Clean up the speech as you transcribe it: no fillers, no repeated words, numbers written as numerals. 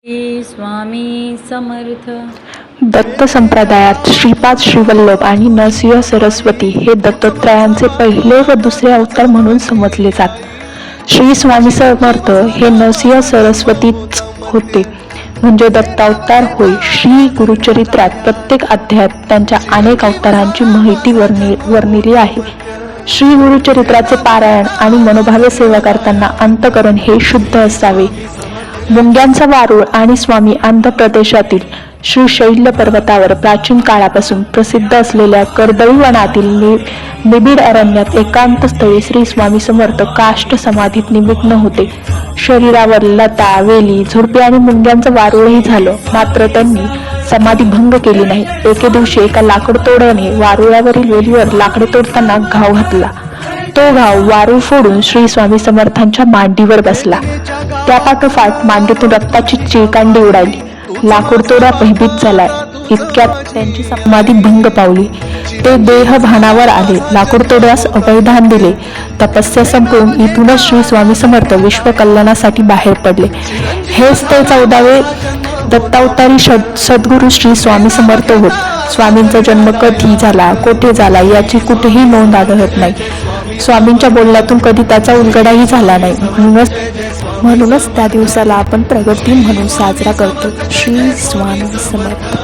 श्री स्वामी समर्थ। दत्त संप्रदायात श्रीपाद, श्रीवल्लभ आणि नरसिंह सरस्वती हे दत्तात्रयांचे पहिले व दुसरे अवतार म्हणून समजले जात. श्री स्वामी समर्थ हे नरसिंह सरस्वतीच होते, म्हणजे दत्तावतार होय. श्री गुरुचरित्रात प्रत्येक अध्यायात त्यांच्या अनेक अवतारांची माहिती वर्णिली आहे. श्री गुरुचरित्राचे पारायण आणि मनोभावे सेवा करताना अंतःकरण हे शुद्ध असावे. मुंग्यांचा वारूळ आणि स्वामी आंध्र प्रदेशातील श्री शैल्य पर्वतावर प्राचीन काळापासून प्रसिद्ध असलेल्या कर्दळी वनातील निबिड अरण्यात एकांत स्थळी श्री स्वामी समर्थ काष्ठ समाधीत निमग्न होते. शरीरावर लता, वेली, झुडपे आणि मुंग्यांचं वारूळही झालं, मात्र त्यांनी समाधी भंग केली नाही. एके दिवशी एका लाकडतोड्याने वारुळावरील वेलीवर लाकडे तोडताना घाव घातला. तो घाव वारूळ फोडून श्री स्वामी समर्थांच्या मांडीवर बसला. त्यापाठोपाठ मांडीतून रक्ताची चिळकांडी उडाली. लाकूडतोडा भयभीत झाला. इतक्यात त्यांची समाधी भंग पावली. ते देह भानावर आले. लाकूडतोड्यास अभयदान दिले. तपस्या संपवून इथूनच श्री स्वामी समर्थ विश्व कल्याणासाठी बाहेर पडले. हेच ते 14वे दत्तावतारी सद्गुरू श्री स्वामी समर्थ होत. स्वामींचा जन्म कधी झाला, कोठे झाला याची कुठेही नोंद आढळत नाही. स्वामींच्या बोलण्यातून कधी त्याचा उलगडाही झाला नाही. म्हणूनच त्या दिवसाला आपण प्रगती म्हणून साजरा करतो. श्री स्वामी समर्थ.